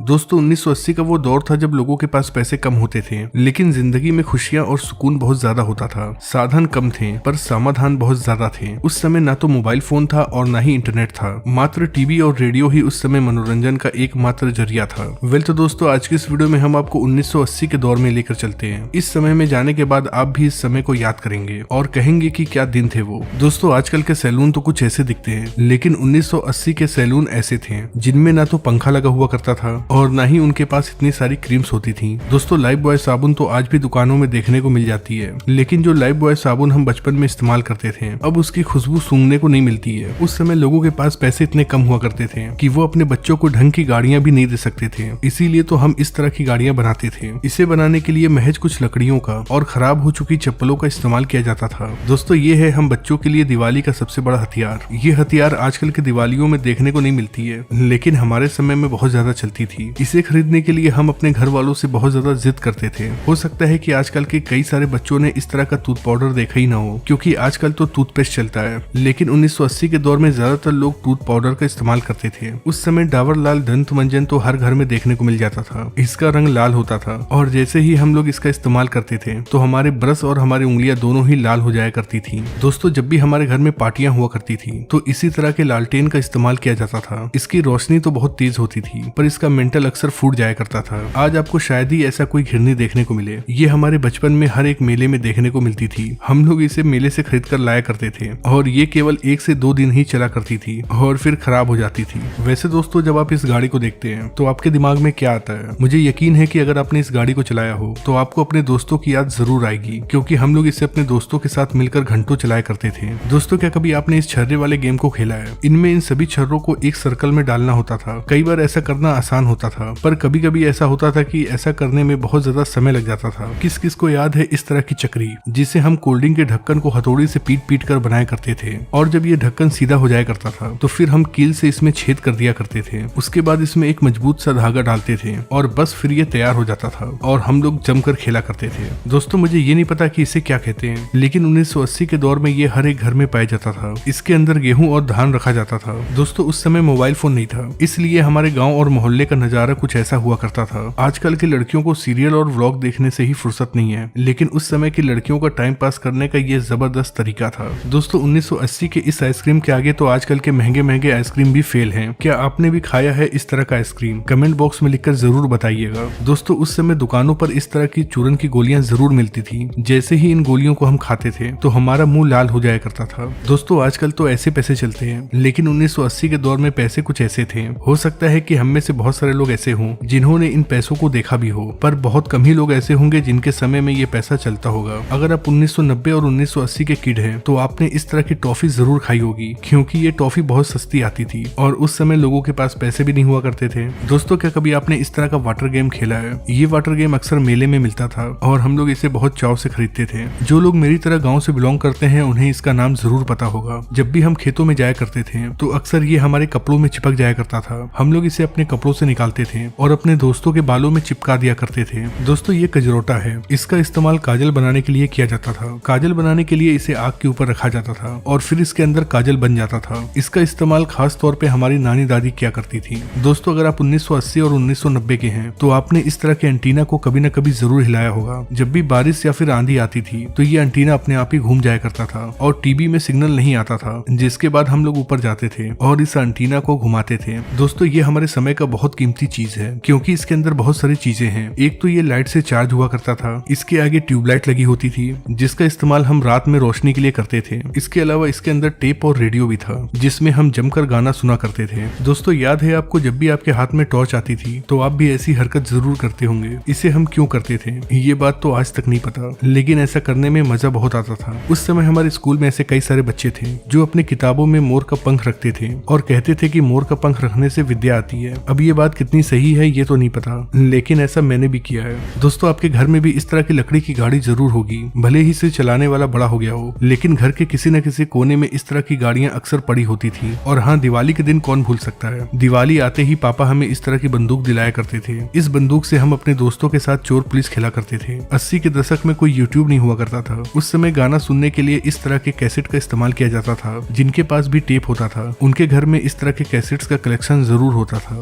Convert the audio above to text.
दोस्तों 1980 का वो दौर था जब लोगों के पास पैसे कम होते थे, लेकिन जिंदगी में खुशियां और सुकून बहुत ज्यादा होता था। साधन कम थे पर समाधान बहुत ज्यादा थे। उस समय ना तो मोबाइल फोन था और ना ही इंटरनेट था, मात्र टीवी और रेडियो ही उस समय मनोरंजन का एकमात्र जरिया था। वेल तो दोस्तों आज की इस वीडियो में हम आपको 1980 के दौर में लेकर चलते हैं। इस समय में जाने के बाद आप भी इस समय को याद करेंगे और कहेंगे कि क्या दिन थे वो। दोस्तों आजकल के सैलून तो कुछ ऐसे दिखते हैं, लेकिन 1980 के सैलून ऐसे थे जिनमें ना तो पंखा लगा हुआ करता था और ना ही उनके पास इतनी सारी क्रीम्स होती थी। दोस्तों लाइफ बॉय साबुन तो आज भी दुकानों में देखने को मिल जाती है, लेकिन जो लाइफ बॉय साबुन हम बचपन में इस्तेमाल करते थे अब उसकी खुशबू सूंघने को नहीं मिलती है। उस समय लोगों के पास पैसे इतने कम हुआ करते थे कि वो अपने बच्चों को ढंग की गाड़ियां भी नहीं दे सकते थे, इसीलिए तो हम इस तरह की गाड़ियां बनाते थे। इसे बनाने के लिए महज कुछ लकड़ियों का और खराब हो चुकी चप्पलों का इस्तेमाल किया जाता था। दोस्तों ये है हम बच्चों के लिए दिवाली का सबसे बड़ा हथियार। ये हथियार आजकल के दिवालियों में देखने को नहीं मिलती है, लेकिन हमारे समय में बहुत ज्यादा चलती थी। इसे खरीदने के लिए हम अपने घर वालों से बहुत ज्यादा जिद करते थे। हो सकता है कि आजकल के कई सारे बच्चों ने इस तरह का टूथ पाउडर देखा ही ना हो, क्योंकि आजकल तो टूथपेस्ट चलता है, लेकिन 1980 के दौर में ज्यादातर लोग टूथ पाउडर का इस्तेमाल करते थे। उस समय डाबर लाल दंत मंजन तो हर घर में देखने को मिल जाता था। इसका रंग लाल होता था और जैसे ही हम लोग इसका इस्तेमाल करते थे तो हमारे ब्रश और हमारी उंगलियां दोनों ही लाल हो जाया करती थी। दोस्तों जब भी हमारे घर में पार्टियां हुआ करती थी तो इसी तरह के लालटेन का इस्तेमाल किया जाता था। इसकी रोशनी तो बहुत तेज होती थी पर इसका मेंटल अक्सर फूट जाया करता था। आज आपको शायद ही ऐसा कोई घिरनी देखने को मिले। ये हमारे बचपन में हर एक मेले में देखने को मिलती थी। हम लोग इसे मेले से खरीद कर लाया करते थे और ये केवल 1 से 2 दिन ही चला करती थी और फिर खराब हो जाती थी। वैसे दोस्तों जब आप इस गाड़ी को देखते हैं तो आपके दिमाग में क्या आता है? मुझे यकीन है कि अगर आपने इस गाड़ी को चलाया हो तो आपको अपने दोस्तों की याद जरूर आएगी, क्योंकि हम लोग इसे अपने दोस्तों के साथ मिलकर घंटों चलाया करते थे। दोस्तों क्या कभी आपने इस छर्रे वाले गेम को खेला है? इनमें इन सभी छर्रों को एक सर्कल में डालना होता था। कई बार ऐसा करना आसान होता था, पर कभी कभी ऐसा होता था कि ऐसा करने में बहुत ज्यादा समय लग जाता था। किस किस को याद है इस तरह की चक्री जिसे हम कोल्ड ड्रिंक के ढक्कन को हथौड़ी से पीट पीट कर बनाया करते थे, और जब ये ढक्कन सीधा हो जाया करता था तो फिर हम कील से इसमें छेद कर दिया करते थे। उसके बाद इसमें एक मजबूत सा धागा डालते थे और बस फिर ये तैयार हो जाता था और हम लोग जमकर खेला करते थे। दोस्तों मुझे ये नहीं पता कि इसे क्या कहते हैं, लेकिन 1980 के दौर में ये हर एक घर में पाया जाता था। इसके अंदर गेहूं और धान रखा जाता था। दोस्तों उस समय मोबाइल फोन नहीं था, इसलिए हमारे गाँव और मोहल्ले का नजारा कुछ ऐसा हुआ करता था। आजकल की लड़कियों को सीरियल और व्लॉग देखने से ही फुर्सत नहीं है, लेकिन उस समय की लड़कियों का टाइम पास करने का ये जबरदस्त तरीका था। दोस्तों 1980 के इस आइसक्रीम के आगे तो आजकल के महंगे महंगे आइसक्रीम भी फेल हैं। क्या आपने भी खाया है इस तरह का आइसक्रीम? कमेंट बॉक्स में लिखकर जरूर बताइएगा। दोस्तों उस समय दुकानों पर इस तरह की चूरन की गोलियां जरूर मिलती थी। जैसे ही इन गोलियों को हम खाते थे तो हमारा मुंह लाल हो जाया करता था। दोस्तों आजकल तो ऐसे पैसे चलते हैं, लेकिन 1980 के दौर में पैसे कुछ ऐसे थे। हो सकता है कि हम में से बहुत सारे लोग ऐसे हों जिन्होंने इन पैसों को देखा भी हो, पर बहुत कम ही लोग ऐसे होंगे जिनके समय में ये पैसा चलता होगा। अगर आप 1990 और 1980 के किड हैं तो आपने इस तरह की टॉफी जरूर खाई होगी, क्योंकि ये टॉफी बहुत सस्ती आती थी और उस समय लोगों के पास पैसे भी नहीं हुआ करते थे। दोस्तों क्या कभी आपने इस तरह का वाटर गेम खेला है? ये वाटर गेम अक्सर मेले में मिलता था और हम लोग इसे बहुत चाव से खरीदते थे। जो लोग मेरी तरह गाँव से बिलोंग करते हैं उन्हें इसका नाम जरूर पता होगा। जब भी हम खेतों में जाया करते थे तो अक्सर ये हमारे कपड़ों में चिपक जाया करता था। हम लोग इसे अपने कपड़ों से निकालते थे और अपने दोस्तों के बालों में चिपका दिया करते थे। दोस्तों ये कजरोटा है। इसका इस्तेमाल काजल बनाने के लिए किया जाता था। काजल बनाने के लिए इसे आग के ऊपर रखा जाता था और फिर इसके अंदर काजल बन जाता था। इसका इस्तेमाल खास तौर पे हमारी नानी दादी किया करती थी। दोस्तों अगर आप 1980 और 1990 के हैं तो आपने इस तरह के एंटीना को कभी न कभी जरूर हिलाया होगा। जब भी बारिश या फिर आंधी आती थी तो ये एंटीना अपने आप ही घूम जाया करता था और टीवी में सिग्नल नहीं आता था, जिसके बाद हम लोग ऊपर जाते थे और इस एंटीना को घुमाते थे। दोस्तों ये हमारे समय का बहुत कीमती चीज है, क्योंकि इसके अंदर बहुत सारी चीजें हैं। एक तो ये लाइट से चार्ज हुआ करता था। इसके आगे ट्यूबलाइट लगी होती थी जिसका इस्तेमाल हम रात में रोशनी के लिए करते थे। इसके अलावा इसके अंदर टेप और रेडियो भी था जिसमें हम जमकर गाना सुना करते थे। दोस्तों याद है आपको जब भी आपके हाथ में टॉर्च आती थी तो आप भी ऐसी हरकत जरूर करते होंगे। इसे हम क्यों करते थे ये बात तो आज तक नहीं पता, लेकिन ऐसा करने में मजा बहुत आता था। उस समय हमारे स्कूल में ऐसे कई सारे बच्चे थे जो अपने किताबों में मोर का पंख रखते थे और कहते थे कि मोर का पंख रखने से विद्या आती है। अब ये बात कितनी सही है ये तो नहीं पता, लेकिन ऐसा मैंने भी किया है। दोस्तों आपके घर में भी इस तरह की लकड़ी की गाड़ी जरूर होगी, भले ही इसे चलाने वाला बड़ा हो गया हो, लेकिन घर के किसी न किसी कोने में इस तरह की गाड़ियां अक्सर पड़ी होती थी। और हाँ, दिवाली के दिन कौन भूल सकता है, दिवाली आते ही पापा हमें इस तरह की बंदूक दिलाया करते थे। इस बंदूक से हम अपने दोस्तों के साथ चोर पुलिस खेला करते थे। 80 के दशक में कोई यूट्यूब नहीं हुआ करता था। उस समय गाना सुनने के लिए इस तरह के कैसेट का इस्तेमाल किया जाता था। जिनके पास भी टेप होता था उनके घर में इस तरह के कैसेट्स का कलेक्शन जरूर होता था।